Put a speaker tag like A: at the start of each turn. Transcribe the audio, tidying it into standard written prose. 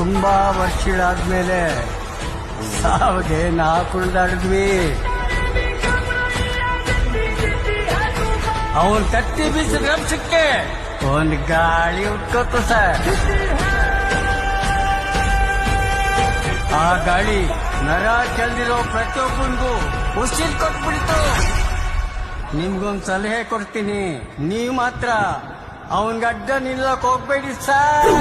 A: ತುಂಬಾ ವರ್ಷಗಳಾದ್ಮೇಲೆ ಸಾವಿಗೆ ನಾ ಕುಣಿದಾಡಿದ್ವಿ. ಅವನ್ ಕತ್ತಿ ಬೀಸಿದ ರಕ್ಷಕ್ಕೆ ಒಂದ್ ಗಾಳಿ ಉಟ್ಕೋತು ಸರ್. ಆ ಗಾಳಿ ನರ ಚೆಲ್ದಿರೋ ಪ್ರತಿಯೊಬ್ಬನಿಗೂ ಉಸಿರು ಕೊಟ್ಬಿಡ್ತು. ನಿಮ್ಗೊಂದ್ ಸಲಹೆ ಕೊಡ್ತೀನಿ, ನೀವ್ ಮಾತ್ರ ಅವನ್ಗೆ ಅಡ್ಡ ನಿಲ್ಲಕ್ ಹೋಗ್ಬೇಡಿ ಸರ್.